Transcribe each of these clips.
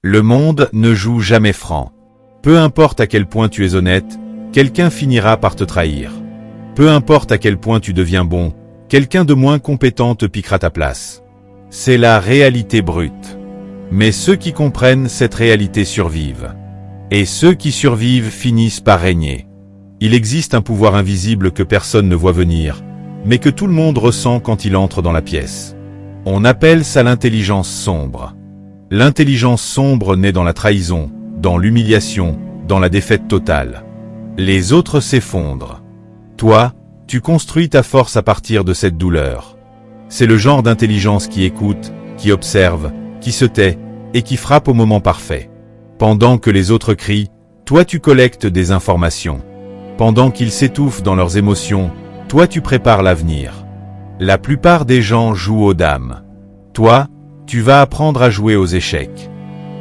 Le monde ne joue jamais franc. Peu importe à quel point tu es honnête, quelqu'un finira par te trahir. Peu importe à quel point tu deviens bon, quelqu'un de moins compétent te piquera ta place. C'est la réalité brute. Mais ceux qui comprennent cette réalité survivent. Et ceux qui survivent finissent par régner. Il existe un pouvoir invisible que personne ne voit venir, mais que tout le monde ressent quand il entre dans la pièce. On appelle ça l'intelligence sombre. L'intelligence sombre naît dans la trahison, dans l'humiliation, dans la défaite totale. Les autres s'effondrent. Toi, tu construis ta force à partir de cette douleur. C'est le genre d'intelligence qui écoute, qui observe, qui se tait, et qui frappe au moment parfait. Pendant que les autres crient, toi tu collectes des informations. Pendant qu'ils s'étouffent dans leurs émotions, toi tu prépares l'avenir. La plupart des gens jouent aux dames. Toi, tu vas apprendre à jouer aux échecs.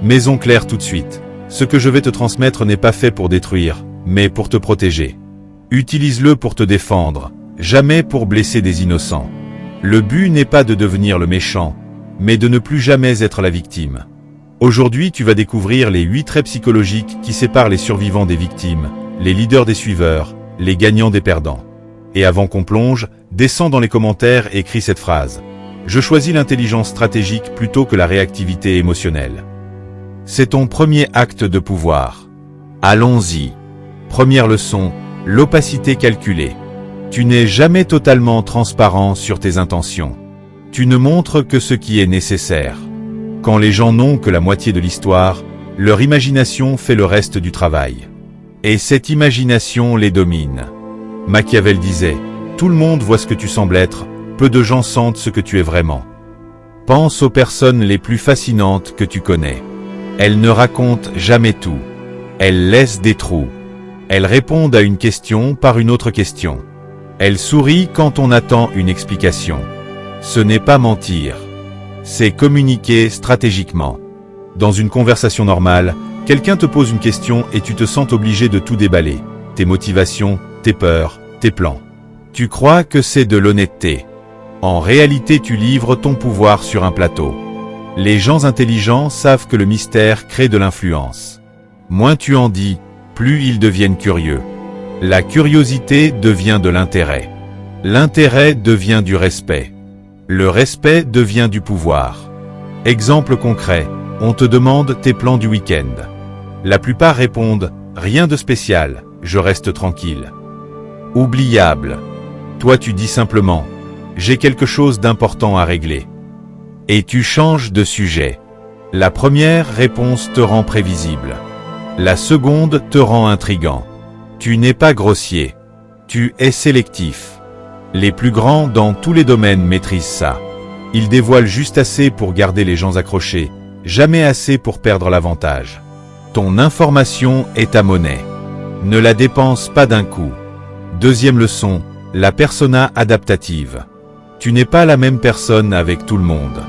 Maison claire tout de suite. Ce que je vais te transmettre n'est pas fait pour détruire, mais pour te protéger. Utilise-le pour te défendre, jamais pour blesser des innocents. Le but n'est pas de devenir le méchant, mais de ne plus jamais être la victime. Aujourd'hui, tu vas découvrir les 8 traits psychologiques qui séparent les survivants des victimes, les leaders des suiveurs, les gagnants des perdants. Et avant qu'on plonge, descends dans les commentaires et écris cette phrase. Je choisis l'intelligence stratégique plutôt que la réactivité émotionnelle. C'est ton premier acte de pouvoir. Allons-y. Première leçon, l'opacité calculée. Tu n'es jamais totalement transparent sur tes intentions. Tu ne montres que ce qui est nécessaire. Quand les gens n'ont que la moitié de l'histoire, leur imagination fait le reste du travail. Et cette imagination les domine. Machiavel disait, tout le monde voit ce que tu sembles être, peu de gens sentent ce que tu es vraiment. Pense aux personnes les plus fascinantes que tu connais. Elles ne racontent jamais tout. Elles laissent des trous. Elles répondent à une question par une autre question. Elles sourient quand on attend une explication. Ce n'est pas mentir. C'est communiquer stratégiquement. Dans une conversation normale, quelqu'un te pose une question et tu te sens obligé de tout déballer. Tes motivations, tes peurs, tes plans. Tu crois que c'est de l'honnêteté. En réalité, tu livres ton pouvoir sur un plateau. Les gens intelligents savent que le mystère crée de l'influence. Moins tu en dis, plus ils deviennent curieux. La curiosité devient de l'intérêt. L'intérêt devient du respect. Le respect devient du pouvoir. Exemple concret, on te demande tes plans du week-end. La plupart répondent « Rien de spécial, je reste tranquille ». Oubliable. Toi tu dis simplement « J'ai quelque chose d'important à régler ». Et tu changes de sujet. La première réponse te rend prévisible. La seconde te rend intriguant. Tu n'es pas grossier. Tu es sélectif. Les plus grands dans tous les domaines maîtrisent ça. Ils dévoilent juste assez pour garder les gens accrochés, jamais assez pour perdre l'avantage. Ton information est ta monnaie. Ne la dépense pas d'un coup. Deuxième leçon, la persona adaptative. Tu n'es pas la même personne avec tout le monde.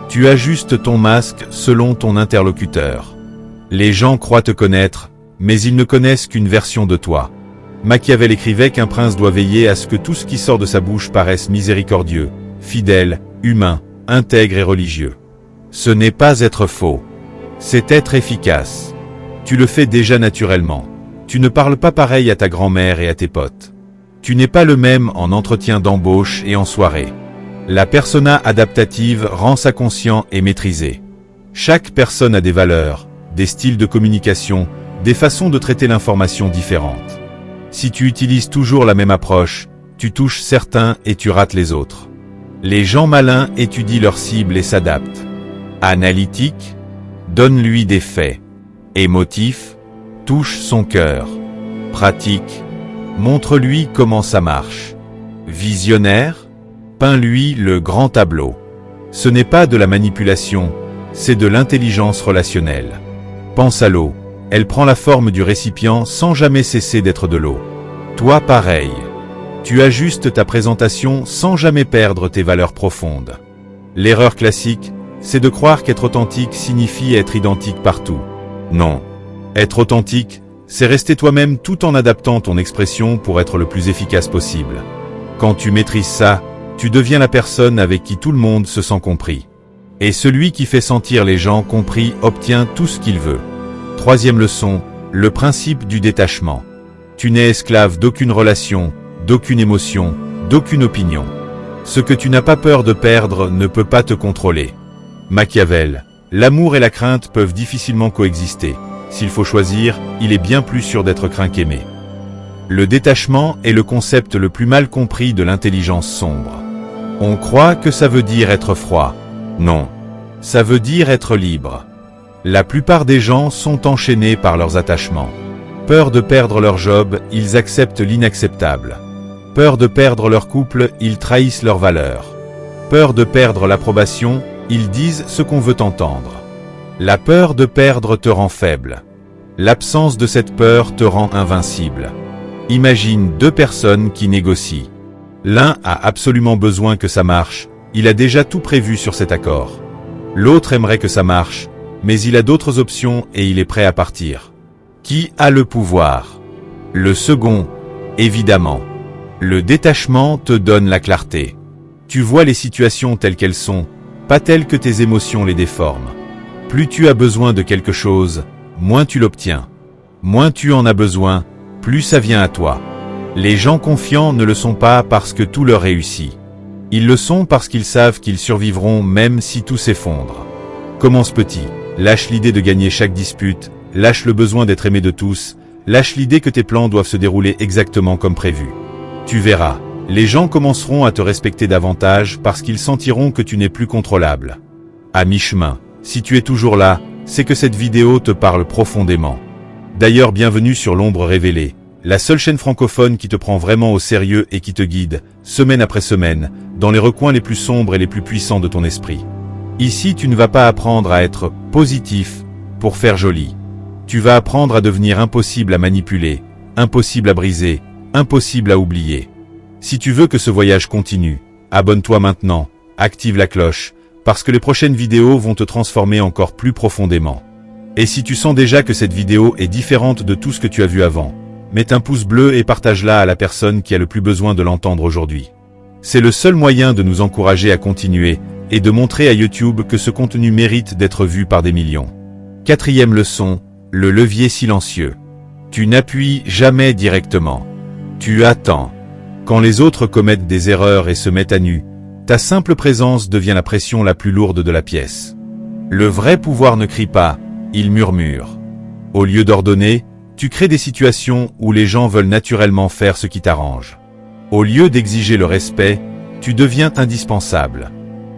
Tu ajustes ton masque selon ton interlocuteur. Les gens croient te connaître, mais ils ne connaissent qu'une version de toi. Machiavel écrivait qu'un prince doit veiller à ce que tout ce qui sort de sa bouche paraisse miséricordieux, fidèle, humain, intègre et religieux. Ce n'est pas être faux. C'est être efficace. Tu le fais déjà naturellement. Tu ne parles pas pareil à ta grand-mère et à tes potes. Tu n'es pas le même en entretien d'embauche et en soirée. La persona adaptative rend ça conscient et maîtrisé. Chaque personne a des valeurs, des styles de communication, des façons de traiter l'information différentes. Si tu utilises toujours la même approche, tu touches certains et tu rates les autres. Les gens malins étudient leurs cibles et s'adaptent. Analytique, donne-lui des faits. Émotif, touche son cœur. Pratique, montre-lui comment ça marche. Visionnaire, peins-lui le grand tableau. Ce n'est pas de la manipulation, c'est de l'intelligence relationnelle. Pense à l'eau. Elle prend la forme du récipient sans jamais cesser d'être de l'eau. Toi pareil. Tu ajustes ta présentation sans jamais perdre tes valeurs profondes. L'erreur classique, c'est de croire qu'être authentique signifie être identique partout. Non. Être authentique, c'est rester toi-même tout en adaptant ton expression pour être le plus efficace possible. Quand tu maîtrises ça, tu deviens la personne avec qui tout le monde se sent compris. Et celui qui fait sentir les gens compris obtient tout ce qu'il veut. Troisième leçon, le principe du détachement. Tu n'es esclave d'aucune relation, d'aucune émotion, d'aucune opinion. Ce que tu n'as pas peur de perdre ne peut pas te contrôler. Machiavel. L'amour et la crainte peuvent difficilement coexister. S'il faut choisir, il est bien plus sûr d'être craint qu'aimé. Le détachement est le concept le plus mal compris de l'intelligence sombre. On croit que ça veut dire être froid. Non. Ça veut dire être libre. La plupart des gens sont enchaînés par leurs attachements. Peur de perdre leur job, ils acceptent l'inacceptable. Peur de perdre leur couple, ils trahissent leurs valeurs. Peur de perdre l'approbation, ils disent ce qu'on veut entendre. La peur de perdre te rend faible. L'absence de cette peur te rend invincible. Imagine deux personnes qui négocient. L'un a absolument besoin que ça marche, il a déjà tout prévu sur cet accord. L'autre aimerait que ça marche, mais il a d'autres options et il est prêt à partir. Qui a le pouvoir? Le second, évidemment. Le détachement te donne la clarté. Tu vois les situations telles qu'elles sont, pas telles que tes émotions les déforment. Plus tu as besoin de quelque chose, moins tu l'obtiens. Moins tu en as besoin, plus ça vient à toi. Les gens confiants ne le sont pas parce que tout leur réussit. Ils le sont parce qu'ils savent qu'ils survivront même si tout s'effondre. Commence petit, lâche l'idée de gagner chaque dispute, lâche le besoin d'être aimé de tous, lâche l'idée que tes plans doivent se dérouler exactement comme prévu. Tu verras, les gens commenceront à te respecter davantage parce qu'ils sentiront que tu n'es plus contrôlable. À mi-chemin, si tu es toujours là, c'est que cette vidéo te parle profondément. D'ailleurs, bienvenue sur l'Ombre Révélée, la seule chaîne francophone qui te prend vraiment au sérieux et qui te guide, semaine après semaine, dans les recoins les plus sombres et les plus puissants de ton esprit. Ici, tu ne vas pas apprendre à être positif pour faire joli. Tu vas apprendre à devenir impossible à manipuler, impossible à briser, impossible à oublier. Si tu veux que ce voyage continue, abonne-toi maintenant, active la cloche, parce que les prochaines vidéos vont te transformer encore plus profondément. Et si tu sens déjà que cette vidéo est différente de tout ce que tu as vu avant, mets un pouce bleu et partage-la à la personne qui a le plus besoin de l'entendre aujourd'hui. C'est le seul moyen de nous encourager à continuer et de montrer à YouTube que ce contenu mérite d'être vu par des millions. Quatrième leçon, le levier silencieux. Tu n'appuies jamais directement. Tu attends. Quand les autres commettent des erreurs et se mettent à nu, ta simple présence devient la pression la plus lourde de la pièce. Le vrai pouvoir ne crie pas, il murmure. Au lieu d'ordonner, tu crées des situations où les gens veulent naturellement faire ce qui t'arrange. Au lieu d'exiger le respect, tu deviens indispensable.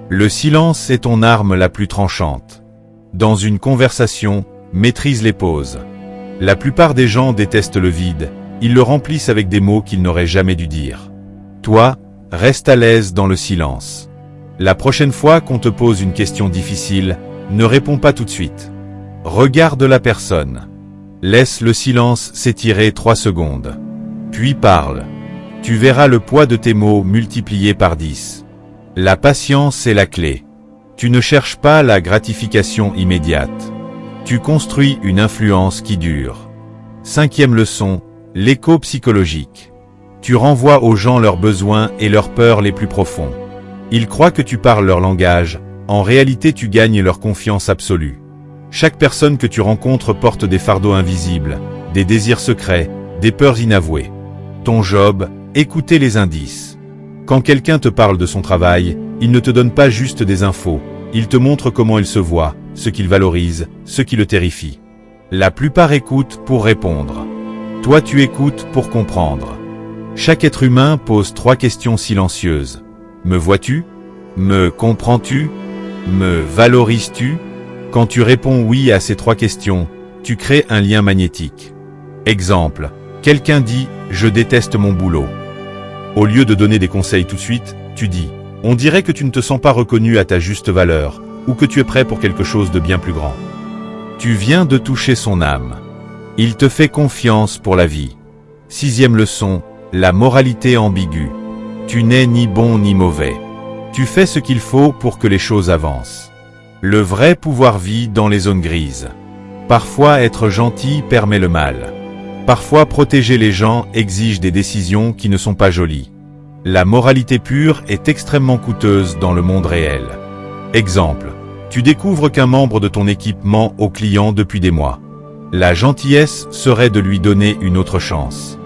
Le silence est ton arme la plus tranchante. Dans une conversation, maîtrise les pauses. La plupart des gens détestent le vide, ils le remplissent avec des mots qu'ils n'auraient jamais dû dire. Toi, reste à l'aise dans le silence. La prochaine fois qu'on te pose une question difficile, ne réponds pas tout de suite. Regarde la personne. Laisse le silence s'étirer 3 secondes. Puis parle. Tu verras le poids de tes mots multiplié par 10. La patience est la clé. Tu ne cherches pas la gratification immédiate. Tu construis une influence qui dure. Cinquième leçon, l'écho psychologique. Tu renvoies aux gens leurs besoins et leurs peurs les plus profonds. Ils croient que tu parles leur langage, en réalité tu gagnes leur confiance absolue. Chaque personne que tu rencontres porte des fardeaux invisibles, des désirs secrets, des peurs inavouées. Ton job, écouter les indices. Quand quelqu'un te parle de son travail, il ne te donne pas juste des infos, il te montre comment il se voit, ce qu'il valorise, ce qui le terrifie. La plupart écoutent pour répondre. Toi tu écoutes pour comprendre. Chaque être humain pose 3 questions silencieuses. Me vois-tu? Me comprends-tu? Me valorises-tu? Quand tu réponds oui à ces 3 questions, tu crées un lien magnétique. Exemple, quelqu'un dit « Je déteste mon boulot ». Au lieu de donner des conseils tout de suite, tu dis « On dirait que tu ne te sens pas reconnu à ta juste valeur, ou que tu es prêt pour quelque chose de bien plus grand ». Tu viens de toucher son âme. Il te fait confiance pour la vie. Sixième leçon, la moralité ambiguë. Tu n'es ni bon ni mauvais. Tu fais ce qu'il faut pour que les choses avancent. Le vrai pouvoir vit dans les zones grises. Parfois être gentil permet le mal. Parfois protéger les gens exige des décisions qui ne sont pas jolies. La moralité pure est extrêmement coûteuse dans le monde réel. Exemple, Tu découvres qu'un membre de ton équipe ment au client depuis des mois. La gentillesse serait de lui donner une autre chance.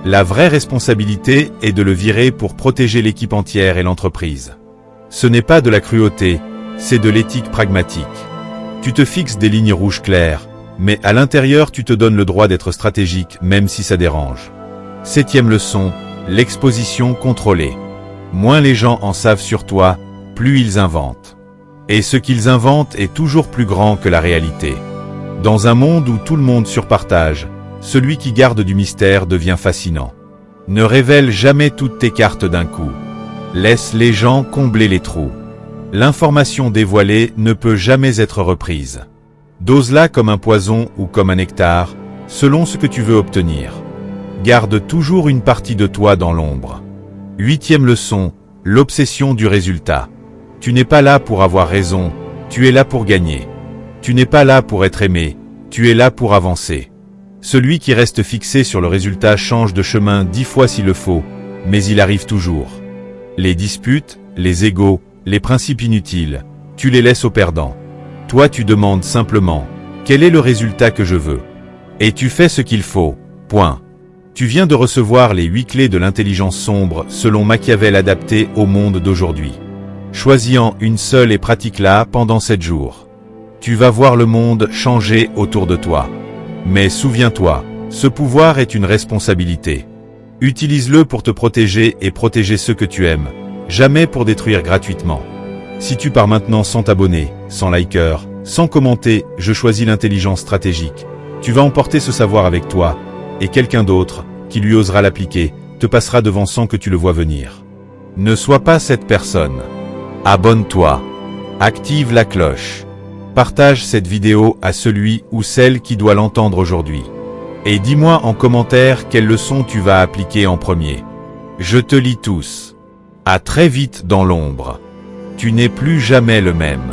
La vraie responsabilité est de le virer pour protéger l'équipe entière et l'entreprise. Ce n'est pas de la cruauté, c'est de l'éthique pragmatique. Tu te fixes des lignes rouges claires, mais à l'intérieur tu te donnes le droit d'être stratégique même si ça dérange. 7e leçon, l'exposition contrôlée. Moins les gens en savent sur toi, plus ils inventent. Et ce qu'ils inventent est toujours plus grand que la réalité. Dans un monde où tout le monde surpartage, celui qui garde du mystère devient fascinant. Ne révèle jamais toutes tes cartes d'un coup. Laisse les gens combler les trous. L'information dévoilée ne peut jamais être reprise. Dose-la comme un poison ou comme un nectar, selon ce que tu veux obtenir. Garde toujours une partie de toi dans l'ombre. 8e leçon, l'obsession du résultat. Tu n'es pas là pour avoir raison, tu es là pour gagner. Tu n'es pas là pour être aimé, tu es là pour avancer. Celui qui reste fixé sur le résultat change de chemin 10 fois s'il le faut, mais il arrive toujours. Les disputes, les égos, les principes inutiles, tu les laisses aux perdants. Toi tu demandes simplement, quel est le résultat que je veux? Et tu fais ce qu'il faut, point. Tu viens de recevoir les 8 clés de l'intelligence sombre selon Machiavel adaptées au monde d'aujourd'hui. Choisis-en une seule et pratique-la pendant 7 jours. Tu vas voir le monde changer autour de toi. Mais souviens-toi, ce pouvoir est une responsabilité. Utilise-le pour te protéger et protéger ceux que tu aimes, jamais pour détruire gratuitement. Si tu pars maintenant sans t'abonner, sans liker, sans commenter, je choisis l'intelligence stratégique. Tu vas emporter ce savoir avec toi, et quelqu'un d'autre, qui lui osera l'appliquer, te passera devant sans que tu le vois venir. Ne sois pas cette personne. Abonne-toi. Active la cloche. Partage cette vidéo à celui ou celle qui doit l'entendre aujourd'hui. Et dis-moi en commentaire quelle leçon tu vas appliquer en premier. Je te lis tous. À très vite dans l'ombre. Tu n'es plus jamais le même.